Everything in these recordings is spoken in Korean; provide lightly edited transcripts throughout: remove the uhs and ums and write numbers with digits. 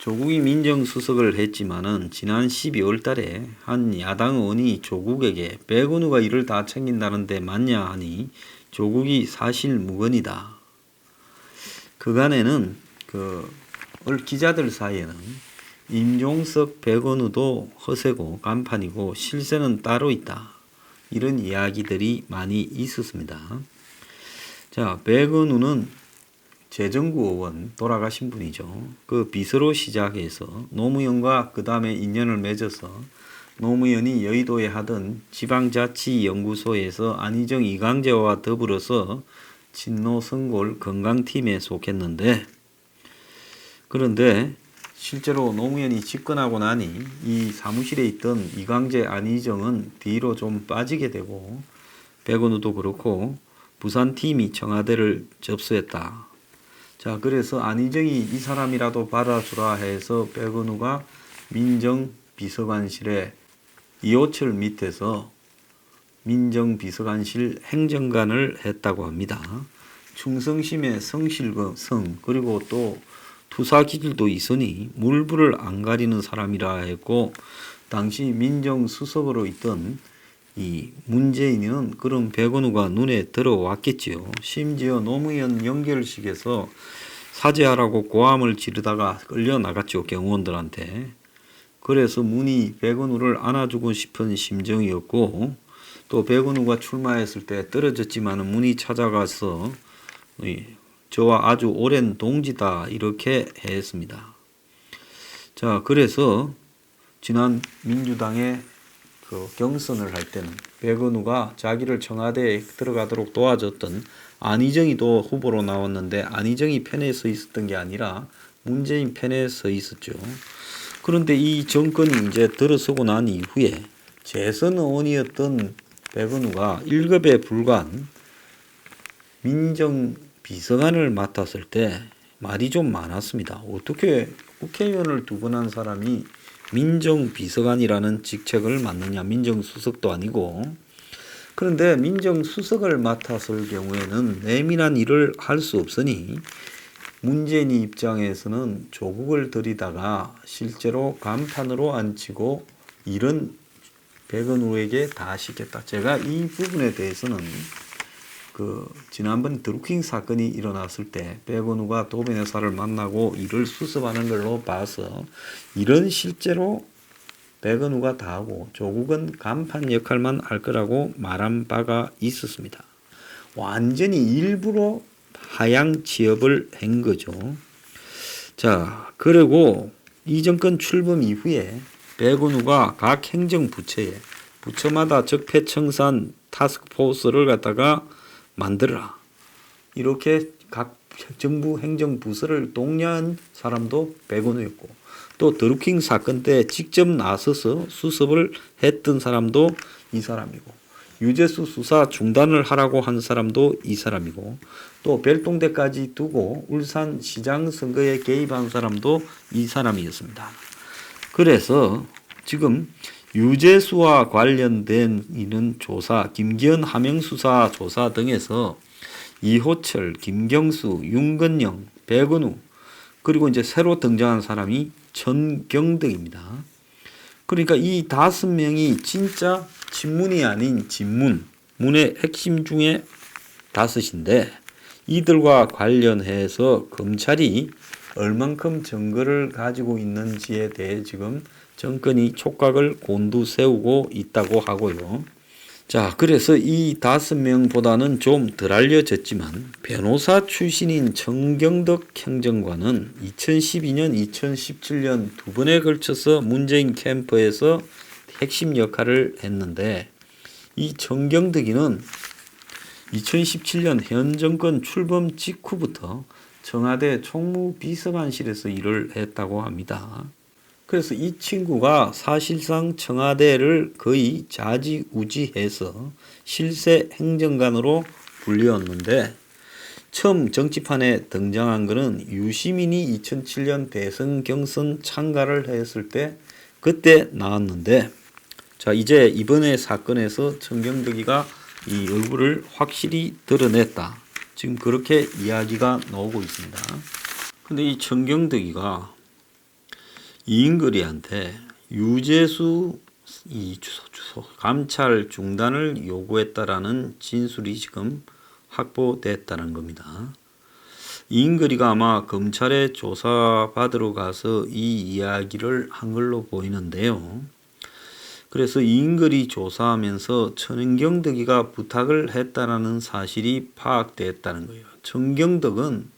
조국이 민정수석을 했지만은 지난 12월 달에 한 야당 의원이 조국에게 백운우가 이를 다 챙긴다는데 맞냐 하니 조국이 사실 무근이다. 그간에는 기자들 사이에는 임종석 백운우도 허세고 간판이고 실세는 따로 있다. 이런 이야기들이 많이 있었습니다. 자, 백운우는 재정구 의원 돌아가신 분이죠. 그 비서로 시작해서 노무현과 그 다음에 인연을 맺어서 노무현이 여의도에 하던 지방자치연구소에서 안희정 이강재와 더불어서 친노선골 건강팀에 속했는데, 그런데 실제로 노무현이 집권하고 나니 이 사무실에 있던 이강재 안희정은 뒤로 좀 빠지게 되고 백운우도 그렇고 부산팀이 청와대를 접수했다. 자, 그래서 안희정이 이 사람이라도 받아주라 해서 백운우가 민정비서관실에 이호철 밑에서 민정비서관실 행정관을 했다고 합니다. 충성심의 성실성 그리고 또 투사 기질도 있으니 물불을 안 가리는 사람이라 했고, 당시 민정수석으로 있던 이 문재인은 그런 백운우가 눈에 들어왔겠지요. 심지어 노무현 연결식에서 사죄하라고 고함을 지르다가 끌려나갔죠, 경호원들한테. 그래서 문이 백운우를 안아주고 싶은 심정이었고, 또 백운우가 출마했을 때 떨어졌지만 문이 찾아가서 저와 아주 오랜 동지다 이렇게 했습니다. 자, 그래서 지난 민주당의 경선을 할 때는 백운우가 자기를 청와대에 들어가도록 도와줬던 안희정이 또 후보로 나왔는데 안희정이 편에 서 있었던 게 아니라 문재인 편에 서 있었죠. 그런데 이 정권이 이제 들어서고 난 이후에 재선 의원이었던 백운우가 1급에 불과한 민정비서관을 맡았을 때 말이 좀 많았습니다. 어떻게 국회의원을 2번 한 사람이 민정비서관이라는 직책을 맡느냐, 민정수석도 아니고. 그런데 민정수석을 맡았을 경우에는 예민한 일을 할 수 없으니 문재인 입장에서는 조국을 들이다가 실제로 간판으로 앉히고 일은 백운우에게 다 시켰다. 제가 이 부분에 대해서는 지난번 드루킹 사건이 일어났을 때 백운우가 도변 여사를 만나고 이를 수습하는 걸로 봐서 이런 실제로 백운우가 다 하고 조국은 간판 역할만 할 거라고 말한 바가 있었습니다. 완전히 일부러 하향 취업을 한 거죠. 자, 그리고 이 정권 출범 이후에 백운우가 각 행정부처에 부처마다 적폐청산 타스크포스를 갖다가 만들어라. 이렇게 각 정부 행정부서를 독려한 사람도 백운우였고, 또 드루킹 사건 때 직접 나서서 수습을 했던 사람도 이 사람이고, 유재수 수사 중단을 하라고 한 사람도 이 사람이고, 또 별동대까지 두고 울산 시장 선거에 개입한 사람도 이 사람이었습니다. 그래서 지금 유재수와 관련된 이런 조사, 김기현 하명수사 조사 등에서 이호철, 김경수, 윤건영, 백운우, 그리고 이제 새로 등장한 사람이 전경덕입니다. 그러니까 이 5명이 진짜 친문이 아닌 진문, 문의 핵심 중에 5인데 이들과 관련해서 검찰이 얼만큼 증거를 가지고 있는지에 대해 지금 정권이 촉각을 곤두세우고 있다고 하고요. 자, 그래서 이 5명보다는 좀 덜 알려졌지만 변호사 출신인 정경덕 행정관은 2012년, 2017년 2번에 걸쳐서 문재인 캠프에서 핵심 역할을 했는데, 이 정경덕이는 2017년 현 정권 출범 직후부터 청와대 총무비서관실에서 일을 했다고 합니다. 그래서 이 친구가 사실상 청와대를 거의 좌지우지해서 실세 행정관으로 불리웠는데, 처음 정치판에 등장한 것은 유시민이 2007년 대선 경선 참가를 했을 때 그때 나왔는데, 자, 이제 이번에 사건에서 정경덕이가 이 얼굴을 확실히 드러냈다. 지금 그렇게 이야기가 나오고 있습니다. 근데 이 정경덕이가 이인걸이한테 유재수 이 주소 감찰 중단을 요구했다라는 진술이 지금 확보됐다는 겁니다. 이인걸이가 아마 검찰에 조사받으러 가서 이 이야기를 한 걸로 보이는데요. 그래서 이인걸이 조사하면서 천경덕이가 부탁을 했다라는 사실이 파악됐다는 거예요. 천경덕은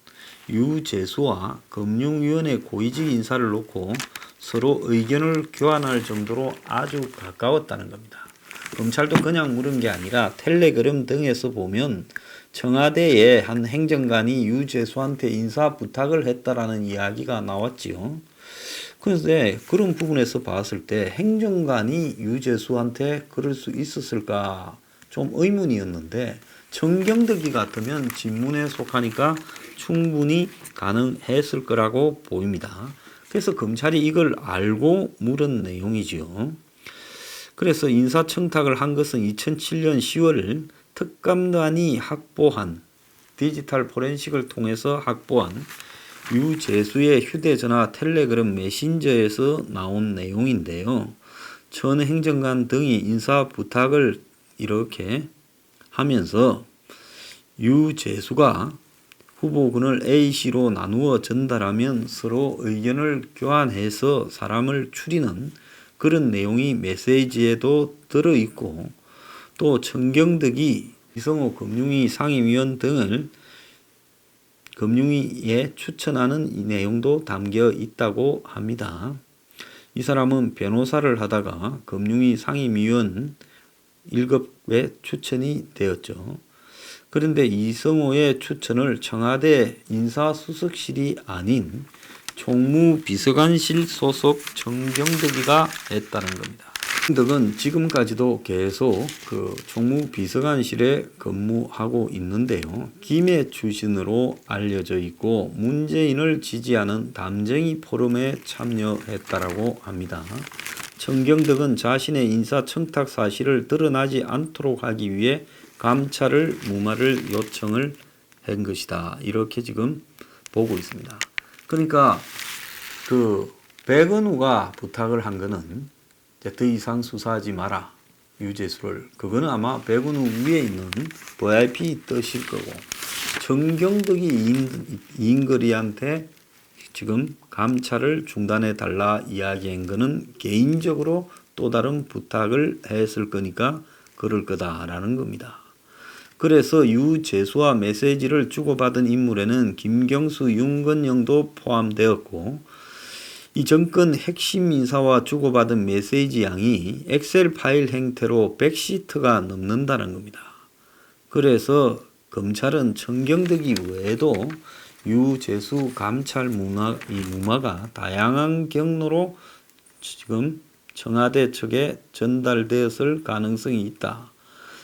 유재수와 금융위원회 고위직 인사를 놓고 서로 의견을 교환할 정도로 아주 가까웠다는 겁니다. 검찰도 그냥 물은 게 아니라 텔레그램 등에서 보면 청와대의 한 행정관이 유재수한테 인사 부탁을 했다라는 이야기가 나왔지요. 그런데 그런 부분에서 봤을 때 행정관이 유재수한테 그럴 수 있었을까 좀 의문이었는데 정경덕이 같으면 진문에 속하니까 충분히 가능했을 거라고 보입니다. 그래서 검찰이 이걸 알고 물은 내용이지요. 그래서 인사청탁을 한 것은 2007년 10월 특감단이 확보한 디지털 포렌식을 통해서 확보한 유재수의 휴대전화 텔레그램 메신저에서 나온 내용인데요. 전 행정관 등이 인사 부탁을 이렇게 하면서 유재수가 후보군을 A씨로 나누어 전달하면 서로 의견을 교환해서 사람을 추리는 그런 내용이 메시지에도 들어있고 또 정경덕이 이성호 금융위 상임위원 등을 금융위에 추천하는 이 내용도 담겨 있다고 합니다. 이 사람은 변호사를 하다가 금융위 상임위원 1급에 추천이 되었죠. 그런데 이성호의 추천을 청와대 인사수석실이 아닌 총무비서관실 소속 정경덕이가 했다는 겁니다. 정경덕은 지금까지도 계속 그 총무비서관실에 근무하고 있는데요. 김해 출신으로 알려져 있고 문재인을 지지하는 담쟁이 포럼에 참여했다라고 합니다. 정경덕은 자신의 인사청탁 사실을 드러나지 않도록 하기 위해 감찰을 무마를 요청을 한 것이다. 이렇게 지금 보고 있습니다. 그러니까 그 백은우가 부탁을 한 거는 더 이상 수사하지 마라. 유재수를. 그거는 아마 백은우 위에 있는 VIP 뜻일 거고 정경덕이 이인걸이한테 지금 감찰을 중단해 달라 이야기한 거는 개인적으로 또 다른 부탁을 했을 거니까 그럴 거다라는 겁니다. 그래서 유재수와 메시지를 주고받은 인물에는 김경수, 윤건영도 포함되었고 이 정권 핵심 인사와 주고받은 메시지 양이 엑셀 파일 형태로 100시트가 넘는다는 겁니다. 그래서 검찰은 정경덕이 외에도 유재수 감찰 무마가 다양한 경로로 지금 청와대 측에 전달되었을 가능성이 있다.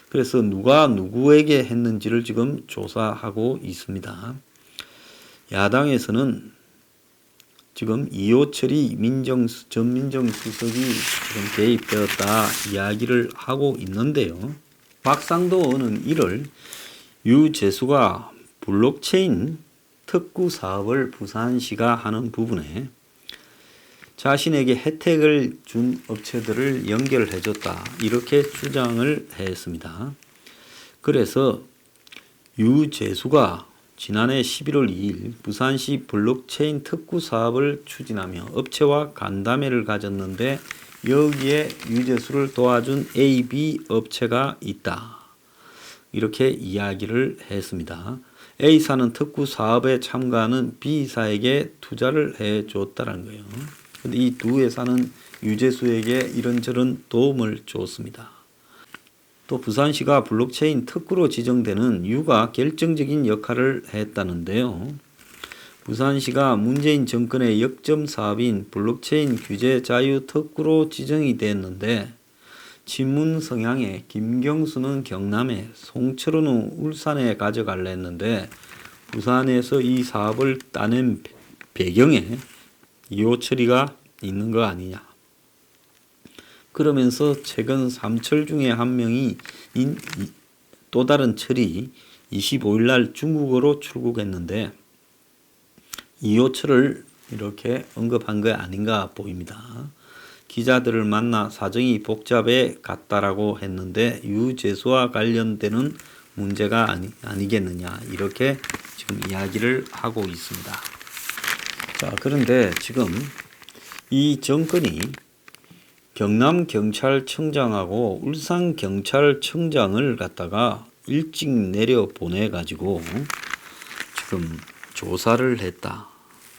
그래서 누가 누구에게 했는지를 지금 조사하고 있습니다. 야당에서는 지금 이호철이 전 민정수석이 지금 개입되었다 이야기를 하고 있는데요. 박상도는 1월 유재수가 블록체인 특구 사업을 부산시가 하는 부분에 자신에게 혜택을 준 업체들을 연결해줬다. 이렇게 주장을 했습니다. 그래서 유재수가 지난해 11월 2일 부산시 블록체인 특구 사업을 추진하며 업체와 간담회를 가졌는데 여기에 유재수를 도와준 A, B 업체가 있다. 이렇게 이야기를 했습니다. A사는 특구 사업에 참가하는 B사에게 투자를 해줬다는 거예요. 근데 이 두 회사는 유재수에게 이런저런 도움을 줬습니다. 또 부산시가 블록체인 특구로 지정되는 유가 결정적인 역할을 했다는데요. 부산시가 문재인 정권의 역점 사업인 블록체인 규제 자유 특구로 지정이 됐는데 친문 성향의 김경수는 경남에, 송철호는 울산에 가져갈려 했는데 부산에서 이 사업을 따낸 배경에 이호철이가 있는 거 아니냐. 그러면서 최근 3철 중에 한 명이 또 다른 철이 25일 날 중국으로 출국했는데 이호철을 이렇게 언급한 거 아닌가 보입니다. 기자들을 만나 사정이 복잡해 갔다라고 했는데 유재수와 관련되는 문제가 아니겠느냐 이렇게 지금 이야기를 하고 있습니다. 자, 그런데 지금 이 정권이 경남경찰청장하고 울산경찰청장을 갖다가 일찍 내려 보내 가지고 지금 조사를 했다,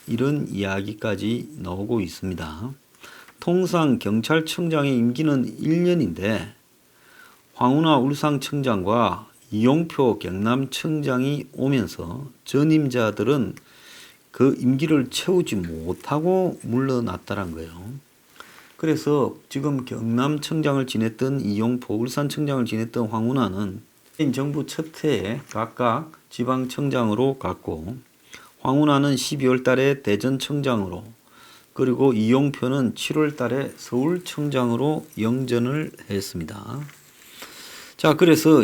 이런 이야기까지 나오고 있습니다. 통상 경찰청장의 임기는 1년인데 황운하 울산청장과 이용표 경남청장이 오면서 전임자들은 그 임기를 채우지 못하고 물러났다는 거예요. 그래서 지금 경남청장을 지냈던 이용포, 울산청장을 지냈던 황운하는 정부 첫 해에 각각 지방청장으로 갔고, 황운하는 12월 달에 대전청장으로, 그리고 이용표는 7월 달에 서울청장으로 영전을 했습니다. 자, 그래서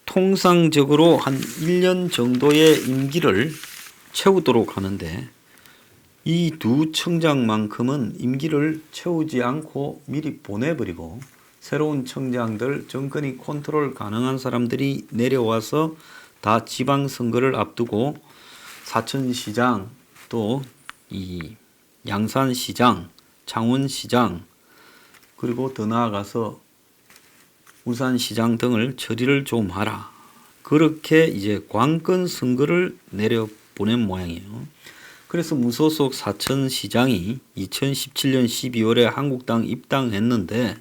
통상적으로 한 1년 정도의 임기를 채우도록 하는데 이 두 청장만큼은 임기를 채우지 않고 미리 보내버리고 새로운 청장들, 정권이 컨트롤 가능한 사람들이 내려와서 다 지방선거를 앞두고 사천시장, 또 이 양산시장, 창원시장, 그리고 더 나아가서 울산시장 등을 처리를 좀 하라, 그렇게 이제 관건 선거를 내려보낸 모양이에요. 그래서 무소속 사천시장이 2017년 12월에 한국당 입당했는데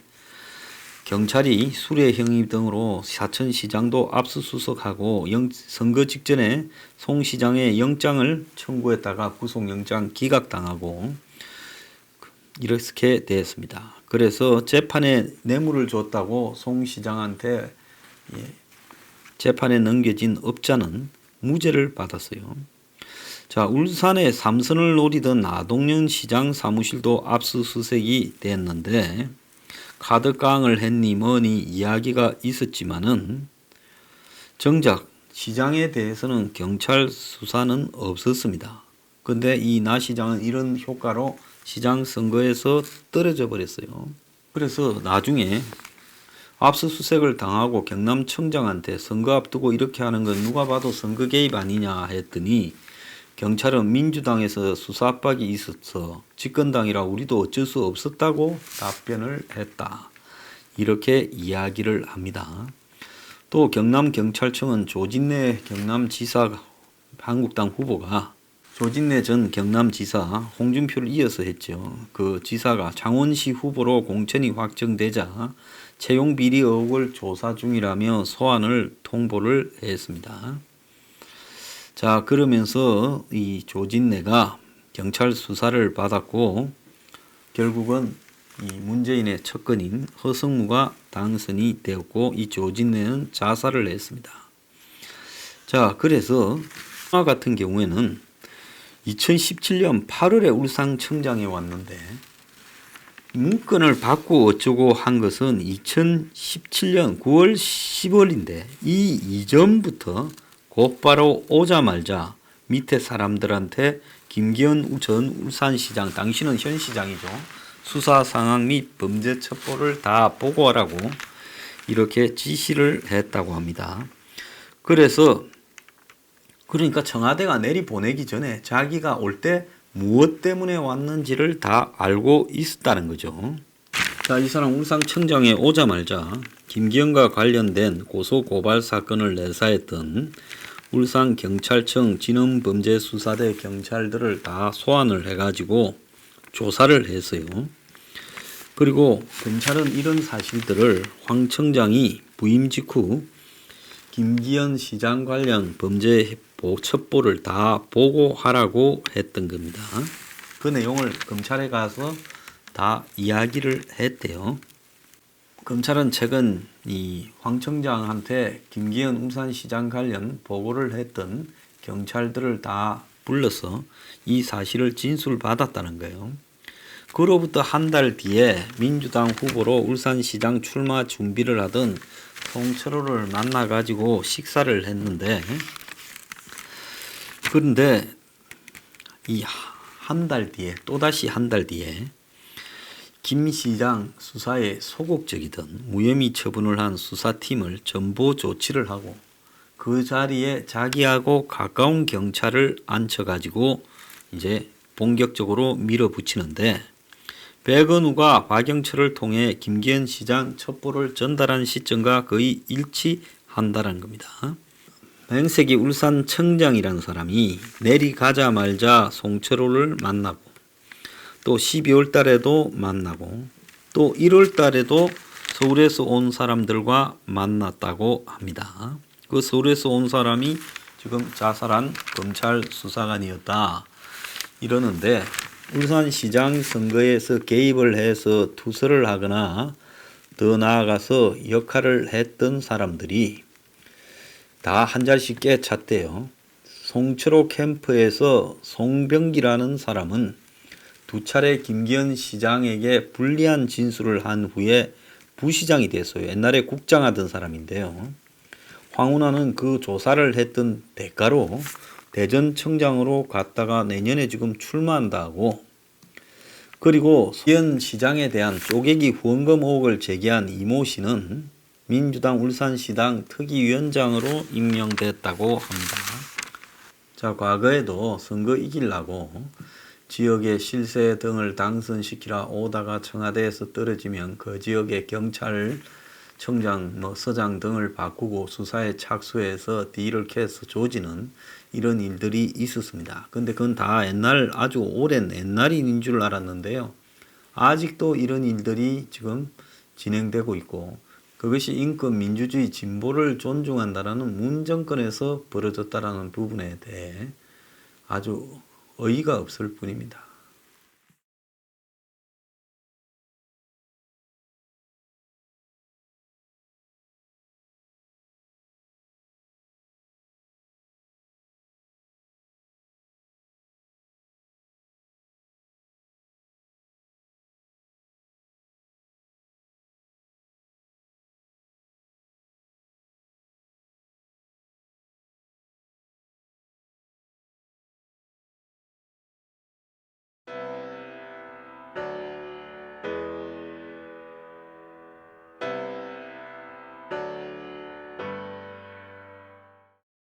경찰이 수뢰형의 등으로 사천시장도 압수수색하고 선거 직전에 송 시장의 영장을 청구했다가 구속영장 기각당하고 이렇게 되었습니다. 그래서 재판에 뇌물을 줬다고 송 시장한테 재판에 넘겨진 업자는 무죄를 받았어요. 자, 울산에 삼선을 노리던 나동연 시장 사무실도 압수수색이 됐는데 카드깡을 했니 뭐니 이야기가 있었지만은 정작 시장에 대해서는 경찰 수사는 없었습니다. 근데 이 나 시장은 이런 효과로 시장 선거에서 떨어져 버렸어요. 그래서 나중에 압수수색을 당하고 경남청장한테 선거 앞두고 이렇게 하는 건 누가 봐도 선거 개입 아니냐 했더니 경찰은 민주당에서 수사 압박이 있어서 집권당이라 우리도 어쩔 수 없었다고 답변을 했다, 이렇게 이야기를 합니다. 또 경남경찰청은 조진래 경남지사 한국당 후보가 조진래 전 경남지사 홍준표를 이어서 했죠. 그 지사가 창원시 후보로 공천이 확정되자 채용 비리 의혹을 조사 중이라며 소환을 통보를 했습니다. 자, 그러면서 이 조진래가 경찰 수사를 받았고 결국은 이 문재인의 척근인 허성무가 당선이 되었고 이 조진래는 자살을 했습니다. 자, 그래서 같은 경우에는 2017년 8월에 울산청장에 왔는데 문건을 받고 어쩌고 한 것은 2017년 9월 10월인데 이 이전부터 곧바로 오자마자 밑에 사람들한테 김기현 전 울산시장, 당신은 현 시장이죠, 수사 상황 및 범죄 첩보를 다 보고하라고 이렇게 지시를 했다고 합니다. 그러니까 청와대가 내리보내기 전에 자기가 올 때 무엇 때문에 왔는지를 다 알고 있었다는 거죠. 자, 이 사람 울산청장에 오자마자 김기현과 관련된 고소고발 사건을 내사했던 울산경찰청 진흥범죄수사대 경찰들을 다 소환을 해가지고 조사를 했어요. 그리고 경찰은 이런 사실들을 황 청장이 부임 직후 김기현 시장 관련 범죄 첩보를 다 보고하라고 했던 겁니다. 그 내용을 검찰에 가서 다 이야기를 했대요. 검찰은 최근 이 황 청장한테 김기현 울산시장 관련 보고를 했던 경찰들을 다 불러서 이 사실을 진술받았다는 거예요. 그로부터 한 달 뒤에 민주당 후보로 울산시장 출마 준비를 하던 송철호를 만나가지고 식사를 했는데, 그런데 이 한 달 뒤에 또다시 한 달 뒤에 김 시장 수사에 소극적이던 무혐의 처분을 한 수사팀을 전보 조치를 하고 그 자리에 자기하고 가까운 경찰을 앉혀가지고 이제 본격적으로 밀어붙이는데 백은우가 박영철을 통해 김기현 시장 첩보를 전달한 시점과 거의 일치한다는 겁니다. 맹색이 울산청장이라는 사람이 내리가자마자 송철호를 만나고 또 12월 달에도 만나고 또 1월 달에도 서울에서 온 사람들과 만났다고 합니다. 그 서울에서 온 사람이 지금 자살한 검찰 수사관이었다 이러는데 울산시장 선거에서 개입을 해서 투서를 하거나 더 나아가서 역할을 했던 사람들이 다 한 자리씩 깨찼대요. 송철호 캠프에서 송병기라는 사람은 두 차례 김기현 시장에게 불리한 진술을 한 후에 부시장이 됐어요. 옛날에 국장하던 사람인데요. 황운하는 그 조사를 했던 대가로 대전청장으로 갔다가 내년에 지금 출마한다고. 그리고 김기현 시장에 대한 쪼개기 후원금 의혹을 제기한 이모 씨는 민주당 울산시당 특위위원장으로 임명됐다고 합니다. 자, 과거에도 선거 이기려고 지역의 실세 등을 당선시키라 오다가 청와대에서 떨어지면 그 지역의 경찰청장, 서장 등을 바꾸고 수사에 착수해서 딜을 캐서 조지는 이런 일들이 있었습니다. 근데 그건 다 옛날 아주 오랜 옛날인 줄 알았는데요. 아직도 이런 일들이 지금 진행되고 있고 그것이 인권 민주주의 진보를 존중한다라는 문 정권에서 벌어졌다라는 부분에 대해 아주 어이가 없을 뿐입니다.